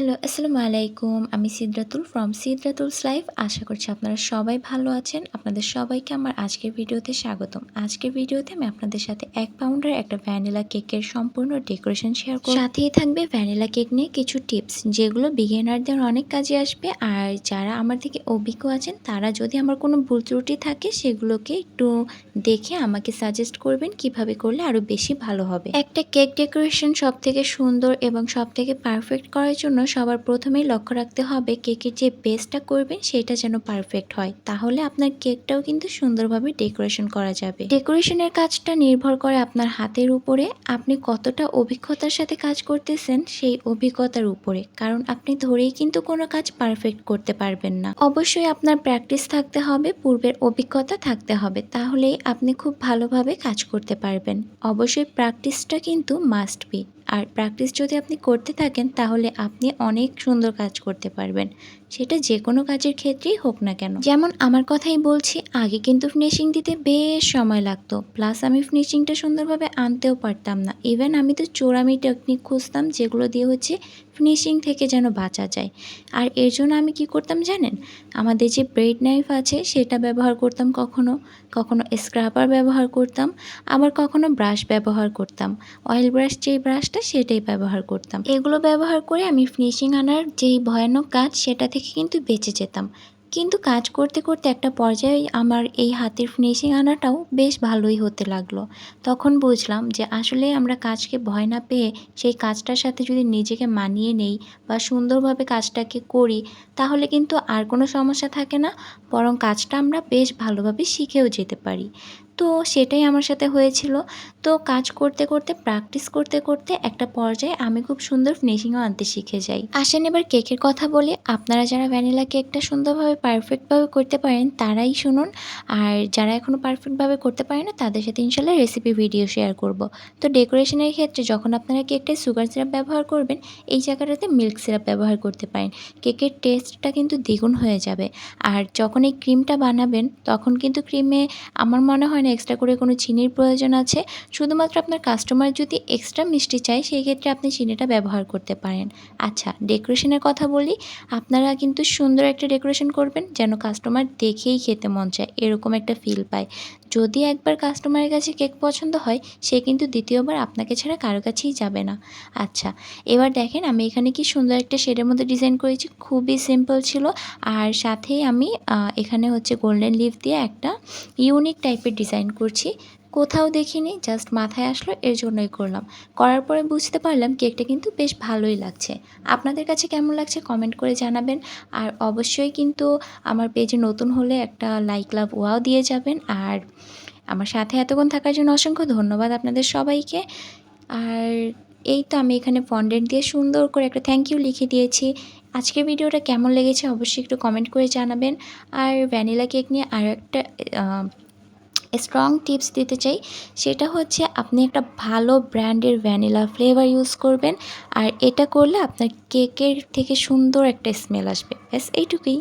Hello, আসসালামু আলাইকুম। আমি সিদরাতুল ফ্রম সিদরাতুলস লাইফ। আশা করছি আপনারা সবাই ভালো আছেন। আপনাদের সবাইকে আমার আজকের ভিডিওতে স্বাগতম। আজকের ভিডিওতে আমি আপনাদের সাথে ১ পাউন্ডের একটা ভ্যানিলা কেকের সম্পূর্ণ ডেকোরেশন শেয়ার করব। সাথেই থাকবে ভ্যানিলা কেক নিয়ে কিছু টিপস, যেগুলো বিগিনারদের অনেক কাজে আসবে। আর যারা আমার থেকে অভিজ্ঞ আছেন, তারা যদি আমার কোনো ভুল ত্রুটি থাকে, সেগুলোকে একটু দেখে আমাকে সাজেস্ট করবেন কিভাবে করলে আরও বেশি ভালো হবে। একটা কেক ডেকোরেশন সবথেকে সুন্দর এবং সবথেকে পারফেক্ট করার জন্য সবার প্রথমেই লক্ষ্য রাখতে হবে কেকের যে বেসটা করবেন সেটা যেন পারফেক্ট হয়, তাহলে আপনার কেকটাও কিন্তু সুন্দরভাবে ডেকোরেশন করা যাবে। ডেকোরেশনের কাজটা নির্ভর করে আপনার হাতের উপরে, আপনি কতটা অভিজ্ঞতার সাথে কাজ করতেছেন সেই অভিজ্ঞতার উপরে, কারণ আপনি ধরেই কিন্তু কোনো কাজ পারফেক্ট করতে পারবেন না। অবশ্যই আপনার প্র্যাকটিস থাকতে হবে, পূর্বের অভিজ্ঞতা থাকতে হবে, তাহলেই আপনি খুব ভালোভাবে কাজ করতে পারবেন। অবশ্যই প্র্যাকটিসটা কিন্তু মাস্ট বি। আর প্র্যাকটিস যদি আপনি করতে থাকেন, তাহলে আপনি অনেক সুন্দর কাজ করতে পারবেন, সেটা যে কোনো কাজের ক্ষেত্রেই হোক না কেন। যেমন আমার কথাই বলছি, আগে কিন্তু ফিনিশিং দিতে বেশ সময় লাগতো, প্লাস আমি ফিনিশিংটা সুন্দরভাবে আনতেও পারতাম না। ইভেন আমি তো চোরামি টেকনিক খুঁজতাম, যেগুলো দিয়ে হচ্ছে ফিনিশিং থেকে যেন বাঁচা যায়। আর এর জন্য আমি কি করতাম জানেন? আমাদের যে ব্রেড নাইফ আছে সেটা ব্যবহার করতাম, কখনো কখনো স্ক্রাবার ব্যবহার করতাম, আবার কখনো ব্রাশ ব্যবহার করতাম। অয়েল ব্রাশ, যেই ব্রাশটা সেটাই ব্যবহার করতাম। এগুলো ব্যবহার করে আমি ফিনিশিং আনার যেই ভয়ানক কাজ, সেটা থেকে কিন্তু বেঁচে যেতাম। কিন্তু কাজ করতে করতে একটা পর্যায়ে আমার এই হাতের ফিনিশিং আনাটাও বেশ ভালোই হতে লাগলো। তখন বুঝলাম যে আসলে আমরা কাজকে ভয় না পেয়ে সেই কাজটার সাথে যদি নিজেকে মানিয়ে নেই বা সুন্দরভাবে কাজটাকে করি, তাহলে কিন্তু আর কোনো সমস্যা থাকে না, বরং কাজটা আমরা বেশ ভালোভাবে শিখেও যেতে পারি। তো সেটাই আমার সাথে হয়েছিল। তো কাজ করতে করতে, প্র্যাকটিস করতে করতে একটা পর্যায়ে আমি খুব সুন্দর ফিনিশিংও আনতে শিখে যাই। আসেন এবার কেকের কথা বলি। আপনারা যারা ভ্যানিলা কেকটা সুন্দরভাবে পারফেক্টভাবে করতে পারেন তারাই শুনুন, আর যারা এখনও পারফেক্টভাবে করতে পারে না তাদের সাথে ইনশাল্লাহ রেসিপি ভিডিও শেয়ার করব। তো ডেকোরেশনের ক্ষেত্রে যখন আপনারা কেকটায় সুগার সিরাপ ব্যবহার করবেন, এই জায়গাটাতে মিল্ক সিরাপ ব্যবহার করতে পারেন। কেকের টেস্টটা কিন্তু দ্বিগুণ হয়ে যাবে। আর যখন এই ক্রিমটা বানাবেন, তখন কিন্তু ক্রিমে আমার মনে হয় না এক্সট্রা করে কোনো চিনির প্রয়োজন আছে। শুধুমাত্র আপনার কাস্টমার যদি এক্সট্রা মিষ্টি চায়, সেই ক্ষেত্রে আপনি চিনিটা ব্যবহার করতে পারেন। আচ্ছা, ডেকোরেশনের কথা বলি। আপনারা কিন্তু সুন্দর একটা ডেকোরেশন করবেন, যেন কাস্টমার দেখেই খেতে মন চায়, এরকম একটা ফিল পায়। যদি একবার কাস্টমারের কাছে কেক পছন্দ হয়, সে কিন্তু দ্বিতীয়বার আপনাকে ছাড়া কারো কাছেই যাবে না। আচ্ছা, এবার দেখেন আমি এখানে কি সুন্দর একটা শেডের মধ্যে ডিজাইন করেছি, খুবই সিম্পল ছিল। আর সাথেই আমি এখানে হচ্ছে গোল্ডেন লিফ দিয়ে একটা ইউনিক টাইপের ডিজাইন করছি। কোথাও দেখিনি, জাস্ট মাথায় আসলো, এর জন্যই করলাম। করার পরে বুঝতে পারলাম কেকটা কিন্তু বেশ ভালোই লাগছে। আপনাদের কাছে কেমন লাগছে কমেন্ট করে জানাবেন। আর অবশ্যই কিন্তু আমার পেজে নতুন হলে একটা লাইক, লাভ, ওয়াও দিয়ে যাবেন। আর আমার সাথে এতক্ষণ থাকার জন্য অসংখ্য ধন্যবাদ আপনাদের সবাইকে। আর এই তো আমি এখানে ফন্ডেন্ট দিয়ে সুন্দর করে একটা থ্যাংক ইউ লিখে দিয়েছি। আজকের ভিডিওটা কেমন লেগেছে অবশ্যই একটু কমেন্ট করে জানাবেন। আর ভ্যানিলা কেক নিয়ে আরও একটা স্ট্রং টিপস দিতে চাই, সেটা হচ্ছে আপনি একটা ভালো ব্র্যান্ডের ভ্যানিলা ফ্লেভার ইউজ করবেন। আর এটা করলে আপনার কেকের থেকে সুন্দর একটা স্মেল আসবে। ব্যাস এইটুকুই।